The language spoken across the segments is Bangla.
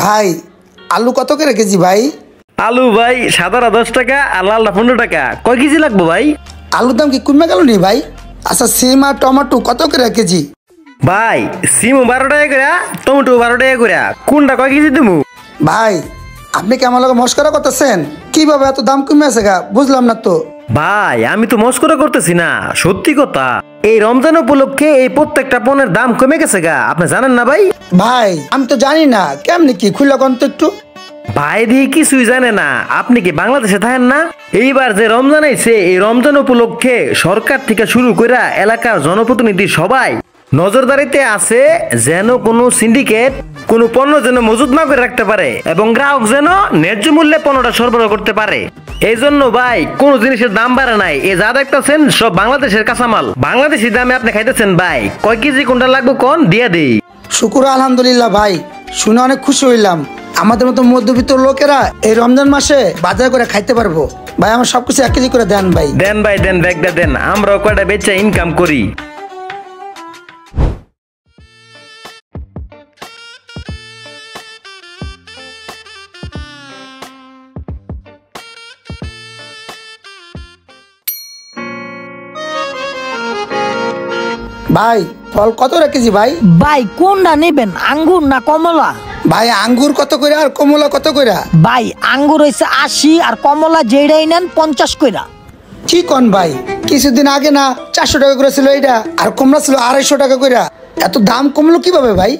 ভাই আলু কত করে কেজি ভাই? আলু ভাই সাদারা 10 টাকা আর লালটা 15 টাকা। কয় কেজি লাগবে ভাই? আলুর দাম কি কমে গেল নি ভাই? আচ্ছা সিম আর টমেটো কত করে কেজি? ভাই সিমও 12 টাকা করে, টমেটো 12 টাকা করে। কোনটা কয় কেজি দিমু? ভাই আপনি কি আমার লগে মস্করা করতেছেন? কিভাবে এত দাম কমে আছে গা বুঝলাম না তো। ভাই আমি তো মস্করা করতেছি না, সত্যি কথা। এই রমজান উপলক্ষে এই প্রত্যেকটা পণ্যের দাম কমে গেছে গা, আপনি জানেন না ভাই? ভাই আমি তো জানি না, কেমনি কি খুললা কোন তো একটু। ভাই দিয়ে কিছুই জানে না, আপনি কি বাংলাদেশে থাকেন না? এইবার যে রমজান আইছে, এই রমজান উপলক্ষে সরকার থেকে শুরু করে এলাকার জনপ্রতিনিধি সবাই নজরদারিতে আছে যেন কোনো সিন্ডিকেট কোনো পণ্য যেন মজুত না করে রাখতে পারে এবং গ্রাহক যেন ন্যায্য মূল্যে পণ্যটা সরবরাহ করতে পারে। এই জন্য ভাই কোন জিনিসের দাম বাড়ে নাই। এই যা দেখতেছেন সব বাংলাদেশের কাঁচামাল, বাংলাদেশি দামে আপনি খাইতেছেন। ভাই কয় কেজি কোনটা লাগবে কোন দিয়ে দেই। শুকুর আলহামদুলিল্লাহ ভাই, শুনে অনেক খুশি হইলাম। আমাদের মতো মধ্যবিত্ত লোকেরা এই রমজান মাসে বাজার করে খাইতে পারবো। ভাই আমার সবকিছু 1 কেজি করে দেন ভাই। দেন ভাই দেন, ব্যাগটা দেন, আমরাও কয়টা বেচা ইনকাম করি। ভাই ফল কত করে কেজি ভাই? ভাই কোনটা নেবেন, আঙ্গুর না কমলা? ভাই আঙ্গুর কত করে আর কমলা কত করে? ভাই আঙ্গুর হইছে 80 আর কমলা যেইটাই নেন 50 কইরা। কি কোন ভাই, কিছুদিন আগে না 400 টাকা করে ছিল এইটা, আর কমলা ছিল 250 টাকা করে। এত দাম কমলো কিভাবে ভাই?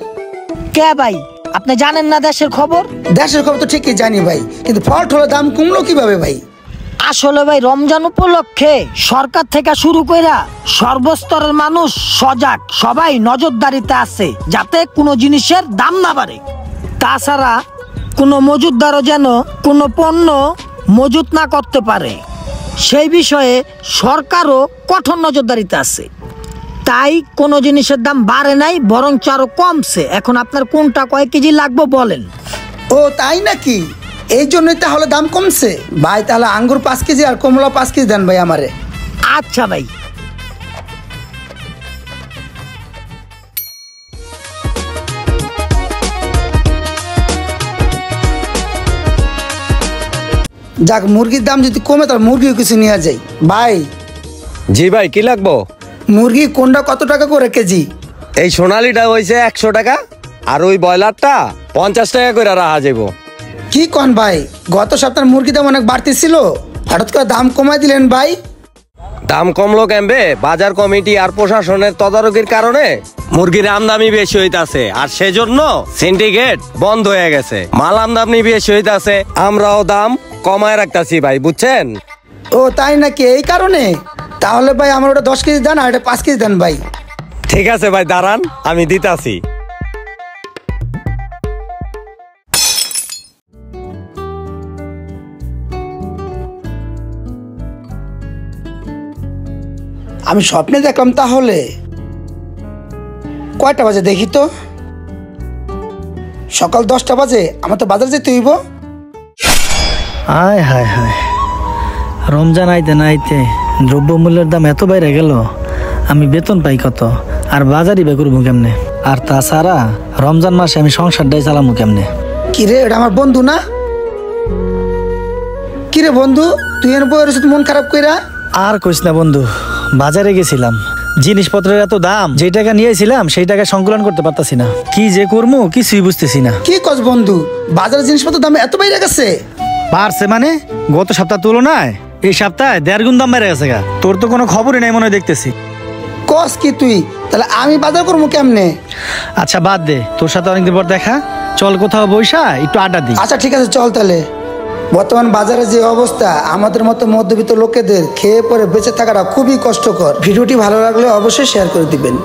কে ভাই আপনি জানেন না দেশের খবর? দেশের খবর তো ঠিকই জানি ভাই, কিন্তু ফল ঠলের দাম কমলো কিভাবে ভাই? আসলে ভাই রমজান উপলক্ষে সরকার থেকে শুরু কইরা সর্বস্তরের মানুষ সজাগ, সবাই নজরদারিতে আছে যাতে কোনো জিনিসের দাম না বাড়ে। তাছাড়া কোনো মজুতদারও যেন কোনো পণ্য মজুত না করতে পারে, সেই বিষয়ে সরকারও কঠোর নজরদারিতে আছে। তাই কোনো জিনিসের দাম বাড়ে নাই, বরং আরো কমছে। এখন আপনার কোনটা কয় কেজি লাগবে বলেন। ও তাই নাকি? এই জন্যই তাহলে দাম কমছে ভাই। তাহলে আঙ্গুর 5 কেজি আর কমলা 5 কেজি দেন ভাই আমারে। আচ্ছা ভাই। যাক, মুরগির দাম যদি কমে তাহলে মুরগিও কিছু নিয়ে যাই ভাই। জি ভাই কি লাগবো? মুরগি কোনটা কত টাকা করে কেজি? এই সোনালিটা হয়েছে 100 টাকা, আর ওই ব্রয়লারটা 50 টাকা করে রাখা যাবো। কি কোন ভাই, গত সপ্তাহে মুরগির দাম অনেক বাড়তি ছিল, হঠাৎ করে দাম কমাই দিলেন ভাই। দাম কমলো কেমবে? বাজার কমিটি আর প্রশাসনের তদারকির কারণে মুরগির আমদানি বেশি হইতাছে, আর সেজন্য সিন্ডিকেট বন্ধ হয়ে গেছে। মাল আমদানি বেশি হইতাছে, আমরাও দাম কমায় রাখতাছি ভাই, বুঝছেন? ও তাই নাকি, এই কারণে? তাহলে ভাই আমার ওটা 10 কেজি দেন আর এটা 5 কেজি দেন ভাই। ঠিক আছে ভাই, দাঁড়ান আমি দিতাছি। আমি স্বপ্নে দেখলাম, তাহলে কয়টা বাজে দেখি তো? সকাল 10টা বাজে, আমার তো বাজার যেতে হইব। হায় হায় হায়, রমজান আইতে না আইতে দ্রব্যমূল্যের দাম এত বাইরে গেল। আমি বেতন পাই কত, আর বাজারই বে করবো কেমনে? আর তাছাড়া রমজান মাসে আমি সংসারটাই চালামু কেমনে? কিরে এটা আমার বন্ধু না? কিরে বন্ধু, তুই এর বইয়ের মন খারাপ কইরা? আর কইস না বন্ধু, বাজারে গেছিলাম, জিনিসপত্রের এত দাম, যে টাকা নিয়েছিলাম সেই টাকা সংকলন করতে পারতাছি না। কি যে করবো কিছুই বুঝতেছি না। কি কস বন্ধু, বাজারের জিনিসপত্রের দাম এত বাইরে গেছে? বাড়ছে মানে গত সপ্তাহ তুলনায় এই সপ্তাহে 1.5 গুণ দাম বেড়ে গেছে গা। তোর তো কোনো খবরই নাই মনে হয় দেখতেছি। কস কি তুই? তাহলে আমি বাজার করবো কেমনে? আচ্ছা বাদ দে, তোর সাথে অনেকদিন পর দেখা, চল কোথাও বইসা একটু আড্ডা দিই। আচ্ছা ঠিক আছে চল তাহলে। বর্তমান বাজারে যে অবস্থা, আমাদের মতো মধ্যবিত্ত লোকেদের খেয়ে পরে বেঁচে থাকাটা খুবই কষ্টকর। ভিডিওটি ভালো লাগলে অবশ্যই শেয়ার করে দিবেন।